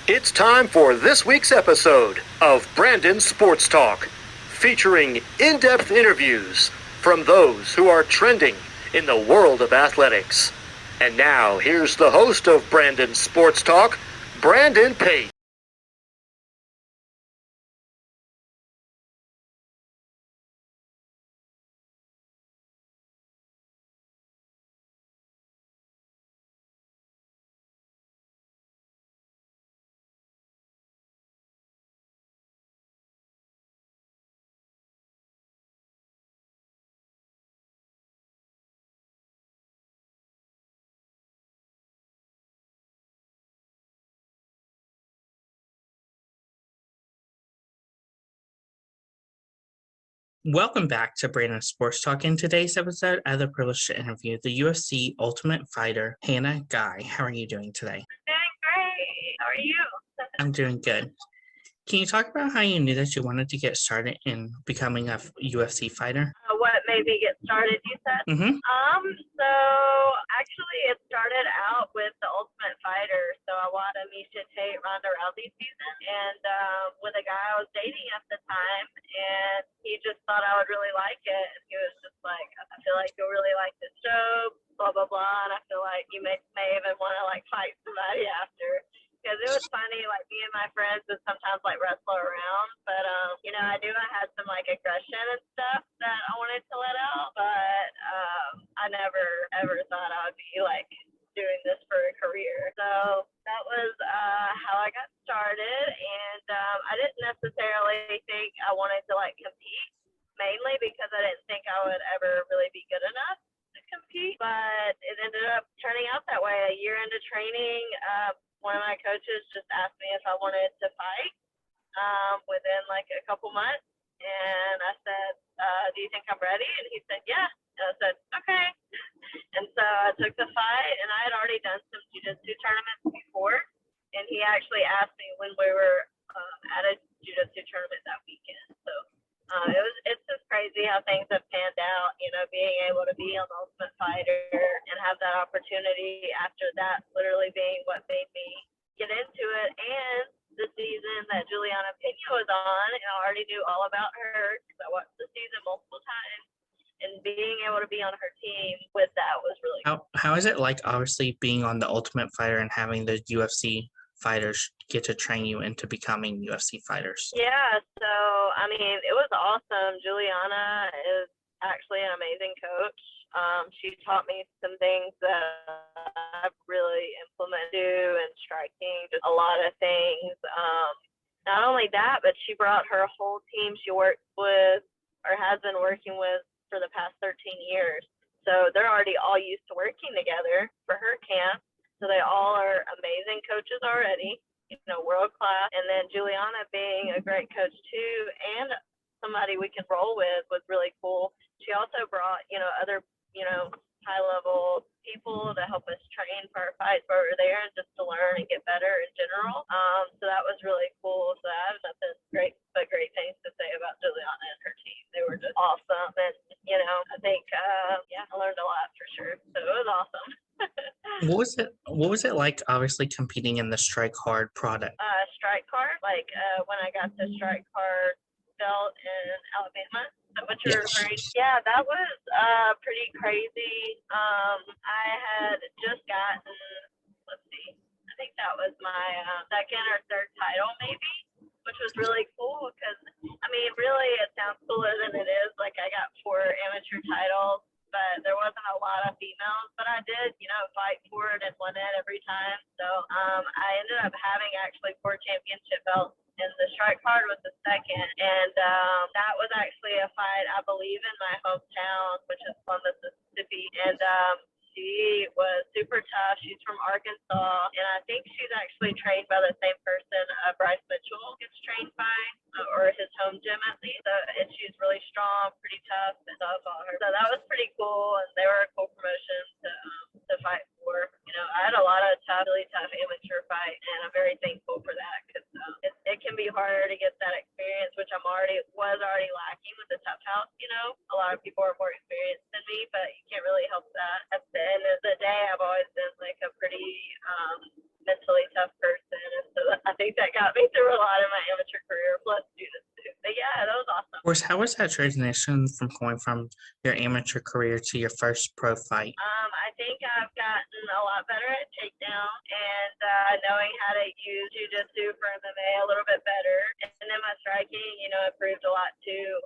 It's time for this week's episode of Brandon Sports Talk, featuring in-depth interviews from those who are trending in the world of athletics. And now, here's the host of Brandon Sports Talk, Brandon Pate. Welcome back to Brandon Sports Talk. In today's episode, I have the privilege to interview the UFC Ultimate Fighter, Hannah Guy. How are you doing today? Doing great. How are you? I'm doing good. Can you talk about how you knew that you wanted to get started in becoming a UFC fighter? What made me get started, you said? Mm-hmm. So actually it started out with the Ultimate Fighter. So I watched Misha Tate Ronda Rousey season and with a guy I was dating at the time, and he just thought I would really like it. And he was just like, I feel like you'll really like this show, blah blah blah, and I feel like you may even want to like fight somebody after. Because it was funny, like me and my friends would sometimes like wrestle around, but I knew I had some like aggression and stuff that I wanted to let out, but I never ever thought I would be like doing this for a career. So that was how I got started, and I didn't necessarily think I wanted to like compete, mainly because I didn't think I would ever really be good enough to compete, but it ended up turning out that way. A year into training, one of my coaches just asked me if I wanted to fight within like a couple months. And I said, do you think I'm ready? And he said, yeah. And I said, okay. And so I took the fight, and I had already done some jiu-jitsu tournaments before. And he actually asked me when we were at a jiu-jitsu tournament that weekend. So it's just crazy how things have panned out, being able to be on the Ultimate Fighter and have that opportunity after that literally being what made me get into it. And the season that Juliana Pena was on, and I already knew all about her because I watched the season multiple times. And being able to be on her team with that was really cool. How is it like, obviously, being on the Ultimate Fighter and having the UFC fighters get to train you into becoming UFC fighters? Yeah, so I mean, it was awesome. Juliana is actually an amazing coach. She taught me some things that I've really implemented and striking, just a lot of things. Not only that, but she brought her whole team she works with or has been working with for the past 13 years. So they're already all used to working together for her camp. So they all are amazing coaches already, world class. And then Juliana being a great coach too, and somebody we can roll with was really cool. She also brought, other, high level people to help us train for our fights while we were there, and just to learn and get better in general. So that was really cool. So I have nothing great things to say about Juliana and her team. They were just awesome, and I think I learned a lot for sure. So it was awesome. What was it like, obviously, competing in the Strike Hard product? Strike card, like when I got the strike card belt in Alabama. Is that what you're referring to? Yeah, that was pretty crazy. I had just gotten, let's see, I think that was my second or third title maybe, which was really cool because, I mean, really it sounds cooler than it is. Like I got 4 amateur titles, but there wasn't a lot of females, but I did, fight for it and won it every time. So I ended up having actually 4 championship belts, and the strike card was the second. And that was actually a fight, I believe, in my hometown, which is Columbus, Mississippi. And she was super tough. She's from Arkansas, and I think she's actually trained by the same person Bryce Mitchell gets trained by, or his home gym at least. So, and she's really strong, pretty tough, and so I saw her. So that was pretty cool, and they were a cool promotion to fight for. I had a lot of really tough amateur fight, and I'm very thankful for that because it can be harder to get that experience, which was already lacking with the tough house. A lot of people are more experienced than me, but you can't really help that. At the end of the day, I've always been like a pretty mentally tough person, and so I Of course, how was that transition from going from your amateur career to your first pro fight? I think I've gotten a lot better at takedown and knowing how to use jujitsu for MMA a little bit better. And then my striking, improved a lot too.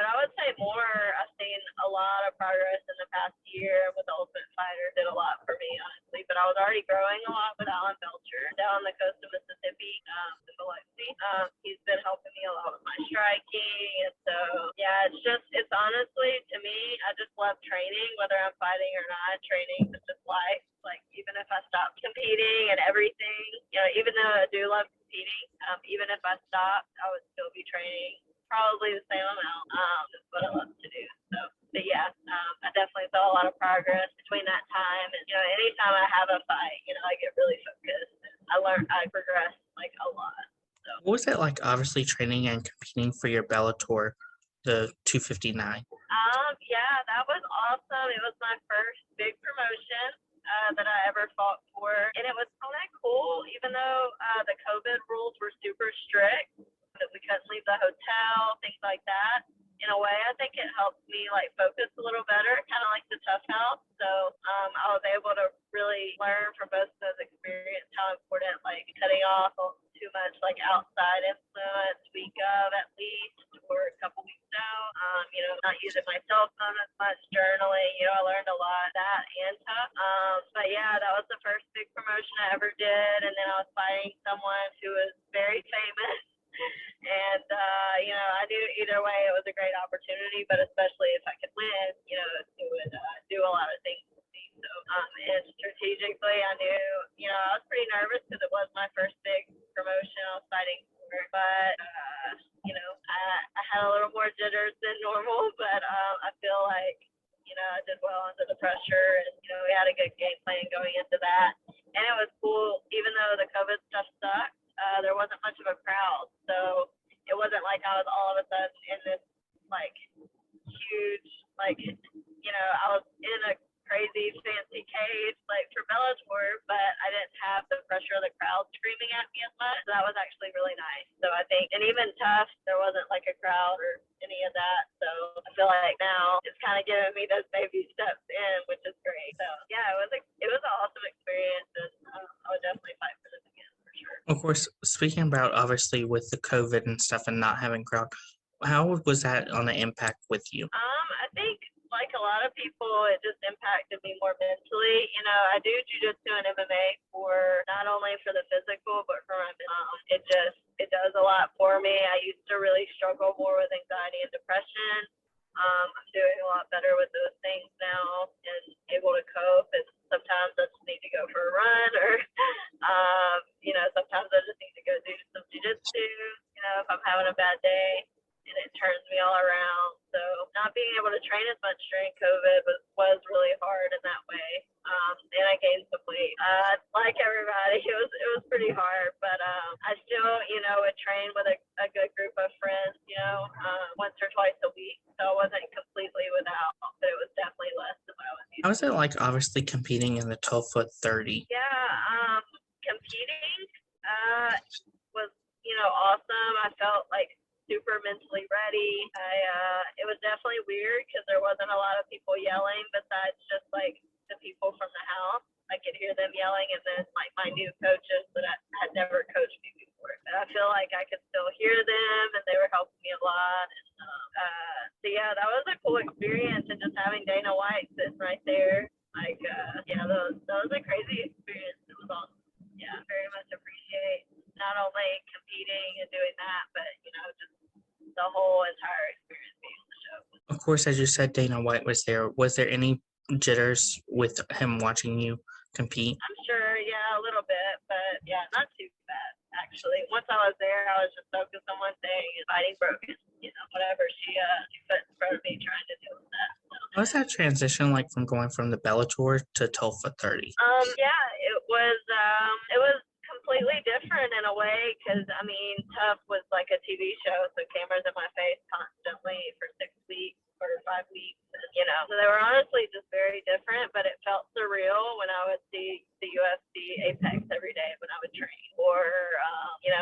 But I would say more, I've seen a lot of progress in the past year with the Ultimate Fighter. Did a lot for me, honestly. But I was already growing a lot with Alan Belcher down on the coast of Mississippi, in Biloxi. He's been helping me a lot with my striking. And so, yeah, it's honestly, to me, I just love training, whether I'm fighting or not. Training is just life. Like, even if I stop competing and everything, even though I do love competing, even if I stopped, I would still be training probably the same amount. Is what I love to do. So, but yeah, I definitely saw a lot of progress between that time. And, anytime I have a fight, I get really focused. I progressed like a lot. So. What was it like, obviously, training and competing for your Bellator, the 259? Yeah, that was awesome. It was my first big promotion that I ever fought for. And it was kind of cool, even though the COVID rules were super strict, that we couldn't leave the hotel, things like that. In a way, I think it helped me focus a little better, kind of like the tough house. So I was able to really learn from both of those experiences how important cutting off too much outside influence, week of at least, or a couple weeks out. Not using my cell phone as much, journaling. I learned a lot of that and tough. But yeah, that was the first big promotion I ever did, and then I was fighting someone who was very famous. And, I knew either way it was a great opportunity, but especially if I could win, it would do a lot of things for me. So, and strategically, I knew, I was pretty nervous because it was my first big promotion I was fighting for. But, I had a little more jitters than normal, but I feel like, I did well under the pressure, and, we had a good game plan going into that. And it was cool, even though the COVID stuff sucked. There wasn't much of a crowd, so it wasn't like I was all of a sudden in this huge I was in a crazy fancy cage for Bellator, but I didn't have the pressure of the crowd screaming at me as much. So that was actually really nice. So I think, and even tough, there wasn't a crowd or any of that. So I feel like now it's kind of giving me those baby steps in, which is great. So yeah, it was an awesome experience, and I would definitely fight for this again. Of course, speaking about obviously with the COVID and stuff and not having crowd, how was that on the impact with you? I think like a lot of people, it just impacted me more mentally. I do jujitsu and MMA for not only for the physical, but for my mental. It does a lot for me. I used to really struggle more with anxiety and depression. I'm doing a lot better with those things now and able to cope. And sometimes I just need to go for a run, or sometimes I just need to go do some jujitsu. If I'm having a bad day, and it turns me all around. So not being able to train as much during COVID was really hard in that way. And I gained some weight. Like everybody, it was pretty hard, but I still, would train with a good group of friends, once or twice a week. So I wasn't completely without, but it was definitely less than what I was used to. How was it like, obviously, competing in the 12-foot 30? Yeah, competing was, awesome. I felt super mentally ready. It was definitely weird because there wasn't a lot of people yelling besides just the people from the house. I could hear them yelling, and then my new coaches that I had never coached me before. But I feel like I could still hear them, and they were helping me a lot. And so yeah, that was a cool experience, and just having Dana White sitting right there, that was a crazy experience. It was awesome. Yeah, very much appreciate not only competing and doing that, but just the whole entire experience being on the show. Of course, as you said, Dana White was there. Was there any jitters with him watching you compete? I'm sure, yeah, a little bit, but yeah, not too bad, actually. Once I was there, I was just focused on one thing, and fighting broken, whatever she put in front of me, trying to deal with that. So. How was that transition like from going from the Bellator to 12-foot 30? Yeah, it was completely different in a way, because Tough was like a TV show, so cameras in my face constantly for 6 weeks or 5 weeks, so they were honestly just very different. But it felt surreal when I would see the UFC Apex every day when I would train, or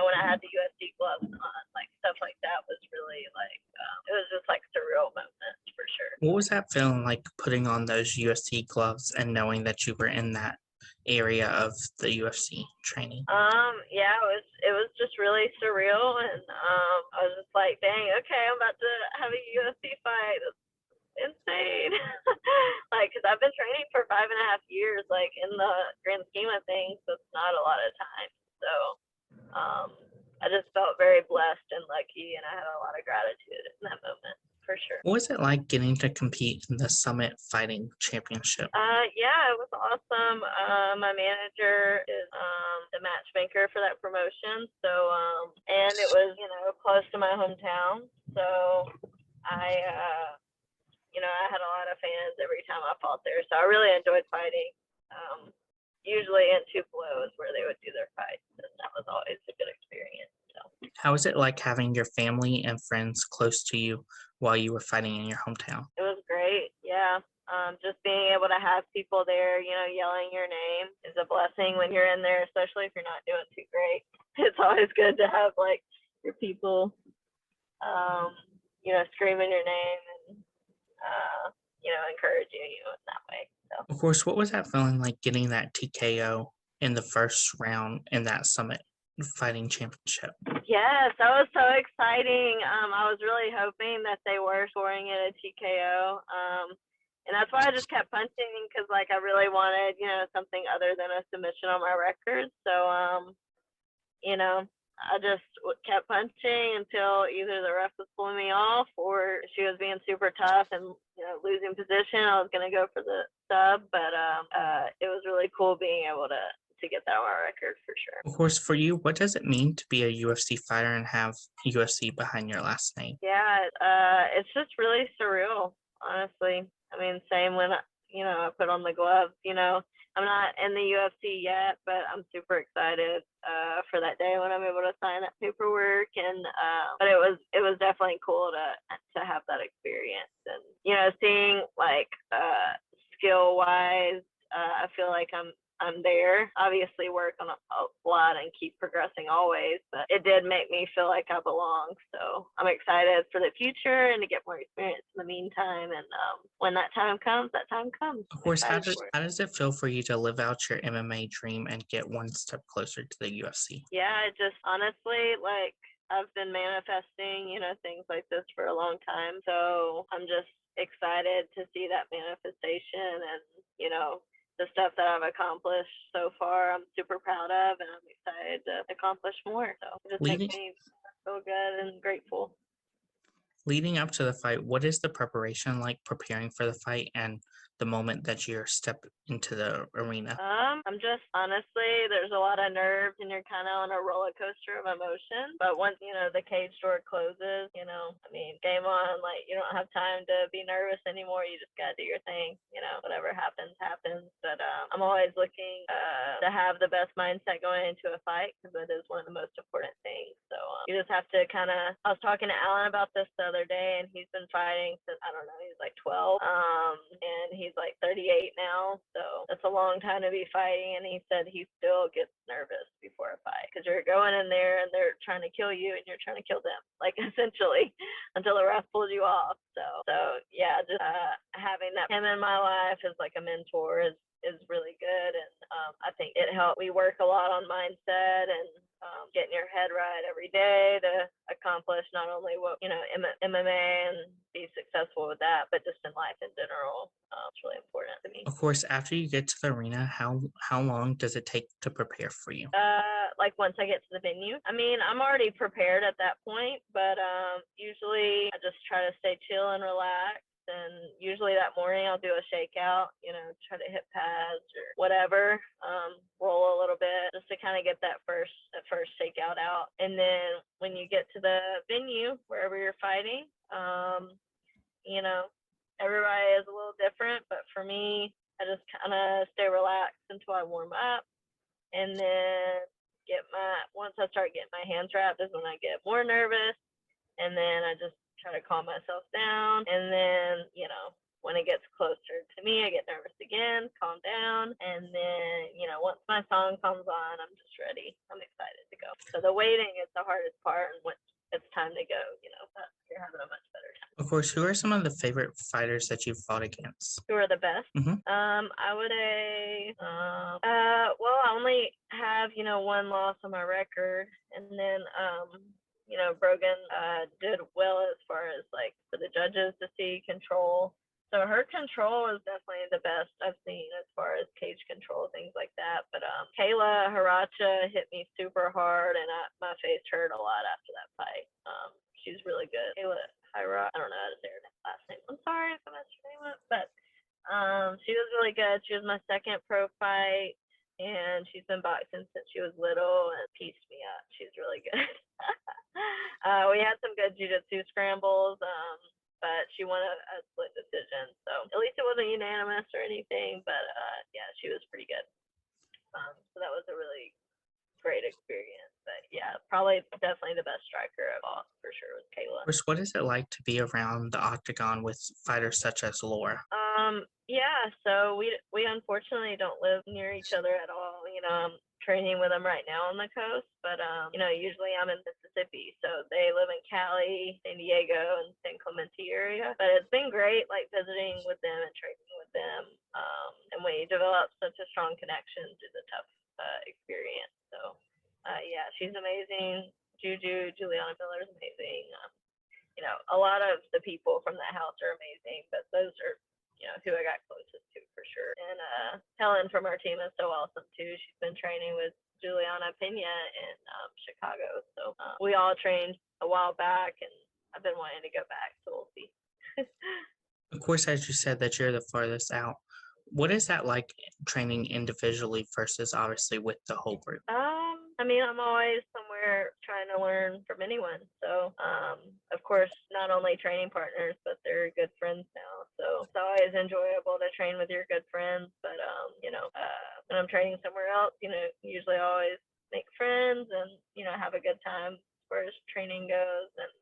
when I had the UFC gloves on, stuff like that was really What was that feeling like putting on those UFC gloves and knowing that you were in that area of the UFC training? Yeah, it was just really surreal, and I was just like, dang, okay, I'm about to have a UFC fight. It's insane. Like, because I've been training for 5.5 years, like in the grand scheme of things, so it's not a lot of time. So I just felt very blessed and lucky, and I had a lot of gratitude in that moment, for sure. What was it like getting to compete in the Summit Fighting Championship? Yeah, it was awesome. My manager is the matchmaker for that promotion, so and it was close to my hometown, so I I had a lot of fans every time I fought there, so I really enjoyed fighting. Usually in Tupelo is where they would do their fights, and that was always a good experience. So. How was it like having your family and friends close to you while you were fighting in your hometown? It was great, yeah. Just being able to have people there, yelling your name is a blessing when you're in there, especially if you're not doing too great. It's always good to have like your people, screaming your name and encouraging you in that way. So. Of course, what was that feeling like getting that TKO in the first round in that Summit Fighting Championship? Yes, that was so exciting. I was really hoping that they were scoring it a TKO. And that's why I just kept punching because, like, I really wanted, something other than a submission on my record. So, I just kept punching until either the ref was pulling me off or she was being super tough and losing position. I was gonna go for the sub, but it was really cool being able to get that on my record for sure. Of course, for you, what does it mean to be a UFC fighter and have UFC behind your last name? Yeah, it's just really surreal, honestly. I mean, same when I put on the gloves. I'm not in the UFC yet, but I'm super excited for that day when I'm able to sign that paperwork. And but it was definitely cool to have that experience, and seeing like skill wise, I feel like I'm there. Obviously, work on a lot and keep progressing always, but it did make me feel like I belong. So I'm excited for the future and to get more experience in the meantime. And when that time comes, that time comes. Of course, how does it feel for you to live out your MMA dream and get one step closer to the UFC? Yeah, it just honestly, like, I've been manifesting, things like this for a long time. So I'm just excited to see that manifestation and, the stuff that I've accomplished so far, I'm super proud of, and I'm excited to accomplish more. So it just makes me feel good and grateful. Leading up to the fight, what is the preparation like preparing for the fight and the moment that you're step into the arena? I'm just honestly, there's a lot of nerves and you're kind of on a roller coaster of emotion. But once, the cage door closes, game on, like you don't have time to be nervous anymore. You just got to do your thing, whatever happens, happens. But I'm always looking to have the best mindset going into a fight because that is one of the most important things. So you just have to I was talking to Alan about this the other day, and he's been fighting since, I don't know, he's like 12. And he's like 38 now, so that's a long time to be fighting. And he said he still gets nervous before a fight because you're going in there and they're trying to kill you and you're trying to kill them, like essentially, until the ref pulls you off. So yeah, just having him in my life as like a mentor is really good, and I think it helped. We work a lot on mindset and getting your head right every day to accomplish not only what MMA and be successful with that, but just in life in general. It's really important to me. Of course, after you get to the arena, how long does it take to prepare for you? Like once I get to the venue, I mean, I'm already prepared at that point, but usually I just try to stay chill and relax. And usually that morning I'll do a shakeout, try to hit pads or whatever, roll a little bit just to kind of get that first shakeout out. And then when you get to the venue, wherever you're fighting, everybody is a little different, but for me, I just kind of stay relaxed until I warm up, and then once I start getting my hands wrapped is when I get more nervous, and then I just try to calm myself down, and then when it gets closer to me, I get nervous again, calm down, and then once my song comes on, I'm just ready. I'm excited to go. So the waiting is the hardest part, and when it's time to go, you're having a much better time. Of course, who are some of the favorite fighters that you've fought against? Who are the best? Mhm. I would say, well, I only have, one loss on my record. And then, Brogan did well as far as like for the judges to see control. So her control is definitely the best I've seen as far as cage control, things like that. But Kayla Haracha hit me super hard, and my face hurt a lot after that fight. She's really good. Kayla Haracha, I don't know how to say her last name. I'm sorry if I messed her name up, but she was really good. She was my second pro fight, and she's been boxing since she was little and pieced me up. She's really good. We had some good jiu-jitsu scrambles. But she won a split decision. So at least it wasn't unanimous or anything, but yeah, she was pretty good. So that was a really great experience. But yeah, probably definitely the best striker of all for sure was Kayla. What is it like to be around the octagon with fighters such as Laura? Yeah, so we unfortunately don't live near each other at all. I'm training with them right now on the coast, but usually I'm in Mississippi, so they live in Cali, San Diego, and San Clemente area. But it's been great, like visiting with them and training with them. And when you develop such a strong connection, it's a tough experience. So yeah, she's amazing. Juliana Miller is amazing. A lot of the people from that house are amazing, but those are who I got closest to for sure. And Helen from our team is so awesome too. She's been training with Juliana Pena in Chicago. So we all trained a while back, and I've been wanting to go back, so we'll see. Of course, as you said that you're the farthest out, what is that like training individually versus obviously with the whole group? I'm always somewhere trying to learn from anyone. So, of course, not only training partners, but they're good friends now. So it's always enjoyable to train with your good friends. But, when I'm training somewhere else, usually I always make friends and, have a good time as far as training goes. And,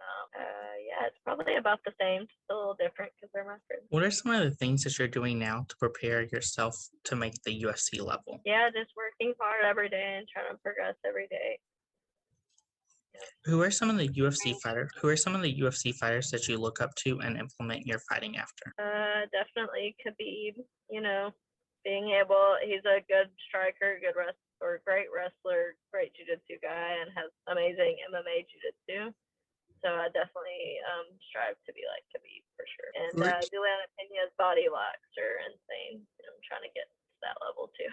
yeah, it's probably about the same, just a little different because they're my friends. What are some of the things that you're doing now to prepare yourself to make the UFC level? Yeah, just working hard every day and trying to progress every day. Who are some of the UFC fighters that you look up to and implement your fighting after? Definitely Khabib. He's a good striker, good wrestler, great wrestler, great jiu-jitsu guy, and has amazing MMA jiu-jitsu. So I definitely strive to be like Khabib for sure. And Juliana Pena's body locks are insane. I'm trying to get to that level too.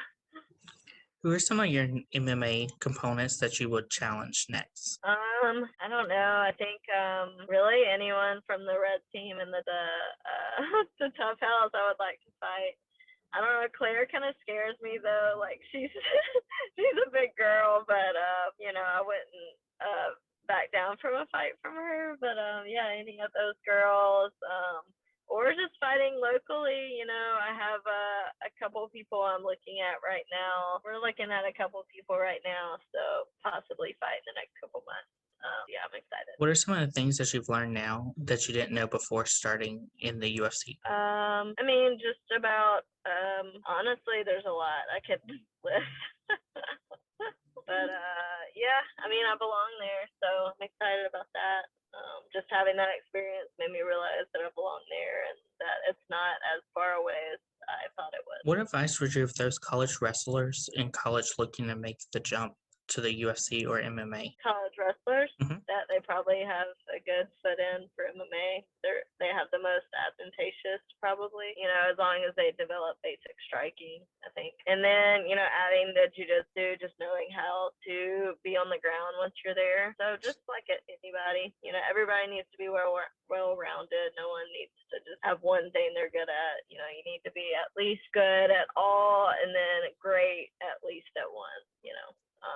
Who are some of your MMA components that you would challenge next? I don't know. I think really anyone from the red team and the the tough house I would like to fight. I don't know. Claire kind of scares me though. Like she's she's a big girl, but I wouldn't back down from a fight from her. But yeah, any of those girls. Or just fighting locally. I have a couple people I'm looking at right now. We're looking at a couple people right now, so possibly fight in the next couple months. Yeah, I'm excited. What are some of the things that you've learned now that you didn't know before starting in the UFC? Just about, honestly, there's a lot I could list. But, yeah, I belong there, so I'm excited about that. Just having that experience made me realize that I belong there and that it's not as far away as I thought it was. What advice would you give those college wrestlers in college looking to make the jump to the UFC or MMA? College wrestlers, Mhm. that they probably have a good foot in for MMA. They have the most advantageous, probably, as long as they develop basic striking, I think. And then, adding the jiu-jitsu, just knowing how to be on the ground once you're there. So just like anybody, everybody needs to be well-rounded. No one needs to just have one thing they're good at. You need to be at least good at all and then great at least at one,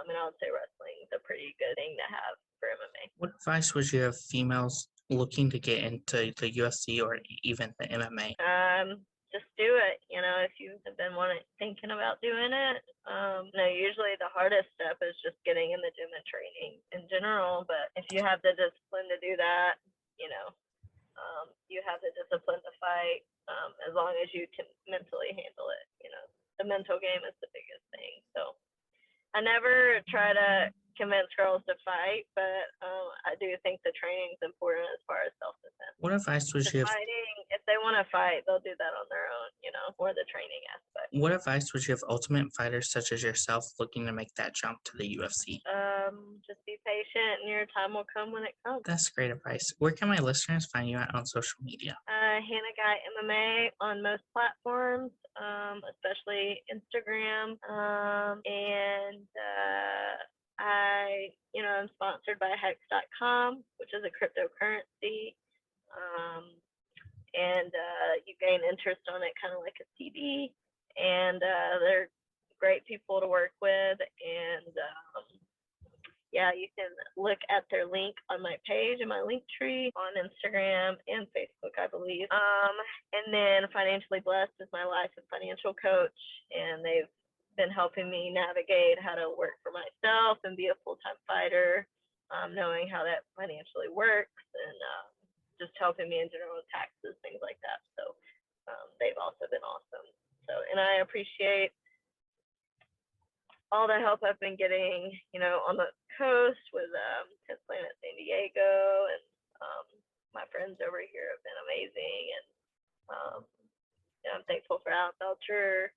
and I would say wrestling is a pretty good thing to have for MMA. What advice would you have females looking to get into the UFC or even the MMA? Just do it. If you have been thinking about doing it. Usually the hardest step is just getting in the gym and training in general. But if you have the discipline to do that, you have the discipline to fight. As long as you can mentally handle it. The mental game is the biggest thing. So I never try to convince girls to fight, but I do think the training is important as far as self-defense. What advice would you have? Fighting, if they want to fight, they'll do that on their own, or the training aspect. What advice would you have ultimate fighters such as yourself looking to make that jump to the UFC? Just be patient, and your time will come when it comes. That's great advice. Where can my listeners find you at on social media? Hannah Guy MMA on most platforms, especially Instagram, and I'm sponsored by Hex.com, which is a cryptocurrency, and you gain interest on it kind of like a CD, and they're great people to work with, and you can look at their link on my page and my link tree on Instagram and Facebook, I believe. And then Financially Blessed is my life and financial coach, and they've been helping me navigate how to work for myself and be a full-time fighter, knowing how that financially works, and just helping me in general with taxes, things like that. So they've also been awesome. So, and I appreciate all the help I've been getting, on the coast with 10th Planet San Diego, and my friends over here have been amazing, and I'm thankful for Alan Belcher.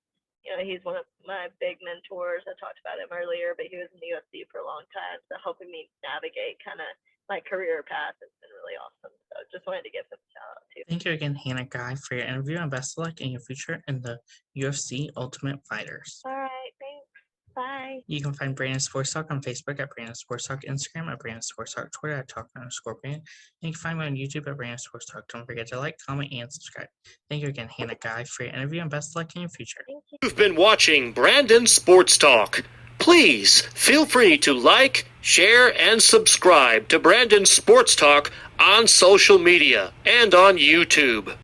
He's one of my big mentors. I talked about him earlier, but he was in the UFC for a long time, so helping me navigate kind of my career path has been really awesome. So just wanted to give him a shout out too. Thank you again, Hannah Guy, for your interview, and best of luck in your future in the UFC Ultimate Fighters. All right, thanks. Bye. You can find Brandon Sports Talk on Facebook at Brandon Sports Talk, Instagram at Brandon Sports Talk, Twitter at Talk_Brandon, and you can find me on YouTube at Brandon Sports Talk. Don't forget to like, comment, and subscribe. Thank you again, Hannah Guy, for your interview, and best of luck in your future. Thank you. You've been watching Brandon Sports Talk. Please feel free to like, share, and subscribe to Brandon Sports Talk on social media and on YouTube.